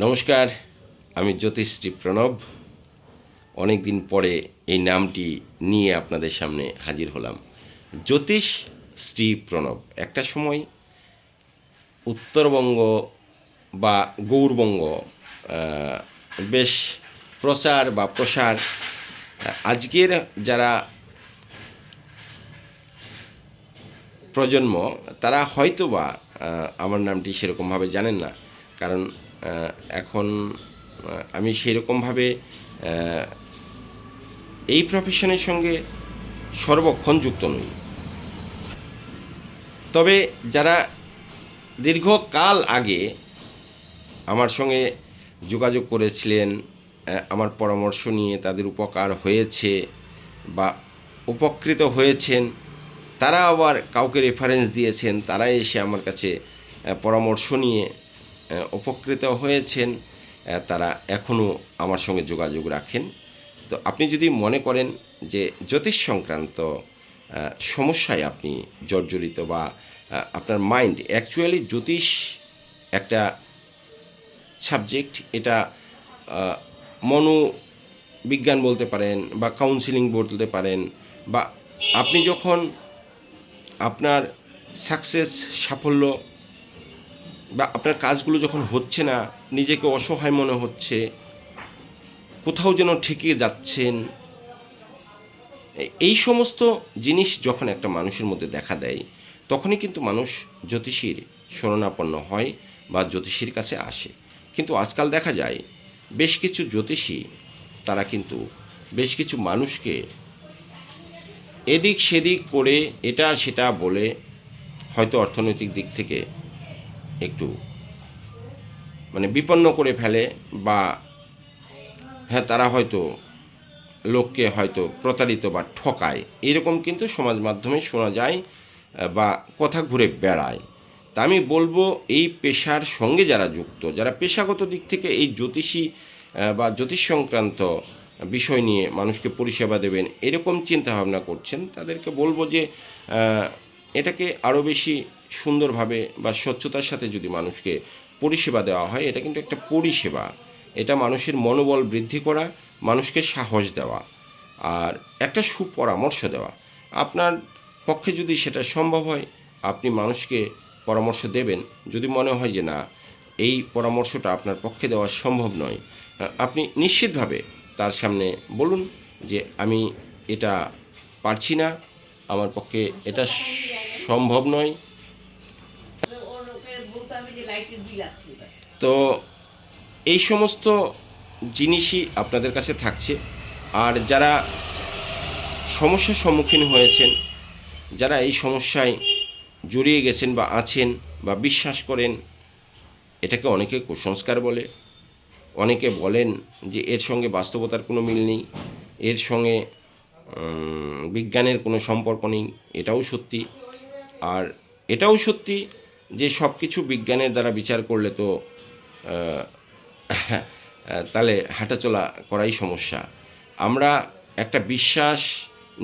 নমস্কার, আমি জ্যোতিষী প্রণব। অনেক দিন পরে এই নামটি নিয়ে আপনাদের সামনে হাজির হলাম। জ্যোতিষ শ্রী প্রণব একটা সময় উত্তরবঙ্গ বা গৌরবঙ্গ বেশ প্রচার বা প্রসার। আজকের যারা প্রজন্ম তারা হয়তো বা আমার নামটি সেরকমভাবে জানেন না, কারণ এখন আমি সেরকমভাবে এই প্রফেশনের সঙ্গে সর্বক্ষণ যুক্ত নই। তবে যারা দীর্ঘকাল আগে আমার সঙ্গে যোগাযোগ করেছিলেন, আমার পরামর্শ নিয়ে তাদের উপকার হয়েছে বা উপকৃত হয়েছেন, তারা আবার কাউকে রেফারেন্স দিয়েছেন, তারা এসে আমার কাছে পরামর্শ নিয়ে উপকৃত হয়েছেন, তারা এখনও আমার সঙ্গে যোগাযোগ রাখেন। তো আপনি যদি মনে করেন যে জ্যোতিষ সংক্রান্ত সমস্যায় আপনি জর্জরিত বা আপনার মাইন্ড অ্যাকচুয়ালি জ্যোতিষ একটা সাবজেক্ট, এটা মনোবিজ্ঞান বলতে পারেন বা কাউন্সিলিং বলতে পারেন, বা আপনি যখন আপনার সাফল্য বা আপনার কাজগুলো যখন হচ্ছে না, নিজেকে অসহায় মনে হচ্ছে, কোথাও যেন ঠেকে যাচ্ছেন, এই সমস্ত জিনিস যখন একটা মানুষের মধ্যে দেখা দেয়, তখনই কিন্তু মানুষ জ্যোতিষীর শরণাপন্ন হয় বা জ্যোতিষীর কাছে আসে। কিন্তু আজকাল দেখা যায় বেশ কিছু জ্যোতিষী তারা কিন্তু বেশ কিছু মানুষকে এদিক সেদিক করে এটা সেটা বলে হয়তো অর্থনৈতিক দিক থেকে একটু বিপন্ন করে ফেলে, বা তারা হয়তো লোককে হয়তো প্রতারিত বা ঠকায়, এরকম কিন্তু সমাজ মাধ্যমে শোনা যায় বা কথা ঘুরে বেড়ায়। তা আমি বলবো, এই পেশার সঙ্গে যারা যুক্ত, যারা পেশাগত দিক থেকে এই জ্যোতিষী বা জ্যোতিষ সংক্রান্ত বিষয় নিয়ে মানুষকে পরিষেবা দেবেন এরকম চিন্তাভাবনা করছেন, তাদেরকে বলবো যে এটাকে আরও বেশি সুন্দরভাবে বা স্বচ্ছতার সাথে যদি মানুষকে পরিষেবা দেওয়া হয়, এটা কিন্তু একটা পরিষেবা। এটা মানুষের মনোবল বৃদ্ধি করা, মানুষকে সাহস দেওয়া আর একটা সুপরামর্শ দেওয়া। আপনার পক্ষে যদি সেটা সম্ভব হয়, আপনি মানুষকে পরামর্শ দেবেন। যদি মনে হয় যে না, এই পরামর্শটা আপনার পক্ষে দেওয়া সম্ভব নয়, আপনি নিশ্চিতভাবে তার সামনে বলুন যে আমি এটা পারছি না, আমার পক্ষে এটা সম্ভব নয়। তো এই সমস্ত জিনিসই আপনাদের কাছে থাকছে। আর যারা সমস্যার সম্মুখীন হয়েছেন, যারা এই সমস্যায় জড়িয়ে গেছেন বা আছেন বা বিশ্বাস করেন, এটাকে অনেকে কুসংস্কার বলে, অনেকে বলেন যে এর সঙ্গে বাস্তবতার কোনো মিল নেই, এর সঙ্গে বিজ্ঞানের কোনো সম্পর্ক নেই। এটাও সত্যি। আর এটাও সত্যি যে সব কিছু বিজ্ঞানের দ্বারা বিচার করলে তো তাহলে হাঁটাচলা করাই সমস্যা। আমরা একটা বিশ্বাস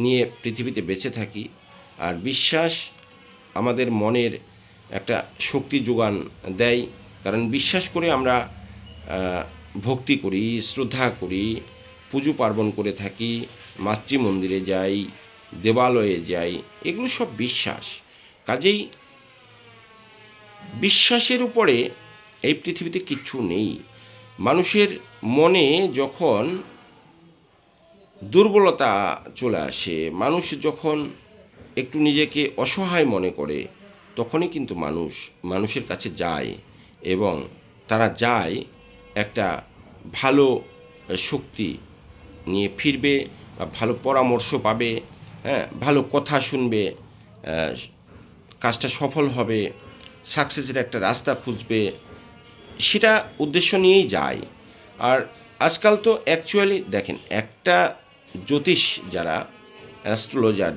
নিয়ে পৃথিবীতে বেঁচে থাকি, আর বিশ্বাস আমাদের মনের একটা শক্তি যোগান দেয়। কারণ বিশ্বাস করে আমরা ভক্তি করি, শ্রদ্ধা করি, পুজো পার্বণ করে থাকি, মাতৃমন্দিরে যাই, দেবালয়ে যাই, এগুলো সব বিশ্বাস। কাজেই বিশ্বাসের উপরে এই পৃথিবীতে কিচ্ছু নেই। মানুষের মনে যখন দুর্বলতা চলে আসে, মানুষ যখন একটু নিজেকে অসহায় মনে করে, তখনই কিন্তু মানুষের কাছে যায়, এবং তারা যায় একটা ভালো শক্তি নিয়ে ফিরবে, বা ভালো পরামর্শ পাবে, ভালো কথা শুনবে, কাজটা সফল হবে, সাকসেসের একটা রাস্তা খুঁজবে, সেটা উদ্দেশ্য নিয়েই যায়। আর আজকাল তো অ্যাকচুয়ালি দেখেন, একটা জ্যোতিষ যারা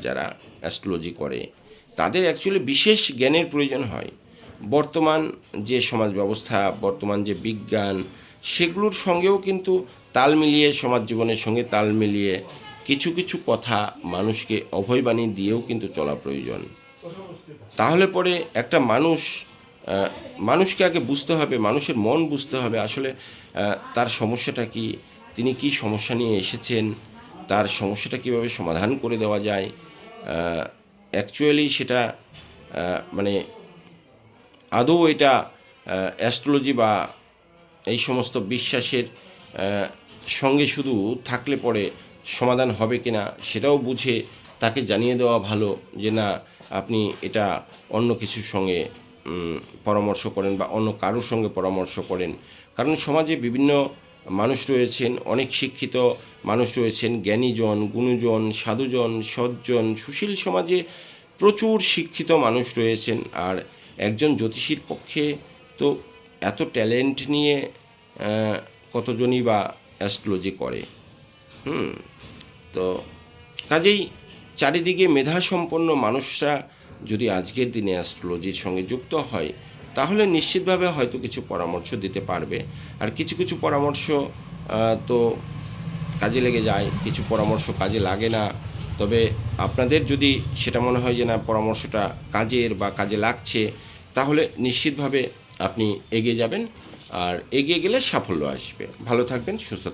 যারা অ্যাস্ট্রোলজি করে, তাদের অ্যাকচুয়ালি বিশেষ জ্ঞানের প্রয়োজন হয়। বর্তমান যে সমাজ ব্যবস্থা, বর্তমান যে বিজ্ঞান, সেগুলোর সঙ্গেও কিন্তু তাল মিলিয়ে, সমাজ জীবনের সঙ্গে তাল মিলিয়ে কিছু কিছু কথা মানুষকে অভয়বাণী দিয়েও কিন্তু চলা প্রয়োজন। তাহলে পরে একটা মানুষ মানুষকে আগে বুঝতে হবে, মানুষের মন বুঝতে হবে আসলে তার সমস্যাটা কি, তিনি কি সমস্যা নিয়ে এসেছেন, তার সমস্যাটা কীভাবে সমাধান করে দেওয়া যায়। অ্যাকচুয়ালি সেটা মানে আদৌ এটা অ্যাস্ট্রোলজি বা এই সমস্ত বিশ্বাসের সঙ্গে শুধু থাকলে পরে সমাধান হবে কি না সেটাও বুঝে তাকে জানিয়ে দেওয়া ভালো যে না, আপনি এটা অন্য কিছুর সঙ্গে পরামর্শ করেন বা অন্য কারোর সঙ্গে পরামর্শ করেন। কারণ সমাজে বিভিন্ন মানুষ রয়েছেন, অনেক শিক্ষিত মানুষ রয়েছেন, জ্ঞানীজন, গুণীজন, সাধুজন, সজ্জন, সুশীল সমাজে প্রচুর শিক্ষিত মানুষ রয়েছেন। আর একজন জ্যোতিষীর পক্ষে তো এত ট্যালেন্ট নিয়ে কতজনই বা অ্যাস্ট্রোলজি করে। তো কাজেই চারিদিকে মেধাসম্পন্ন মানুষরা যদি আজকের দিনে অ্যাস্ট্রোলজির সঙ্গে যুক্ত হয় তাহলে নিশ্চিতভাবে হয়তো কিছু পরামর্শ দিতে পারবে। আর কিছু কিছু পরামর্শ তো কাজে লেগে যায়, কিছু পরামর্শ কাজে লাগে না। তবে আপনাদের যদি সেটা মনে হয় যে না, পরামর্শটা কাজের বা কাজে লাগছে, তাহলে নিশ্চিতভাবে আপনি এগিয়ে যাবেন। আর এগিয়ে গেলে সাফল্য আসবে। ভালো থাকবেন, সুস্থ থাকবেন।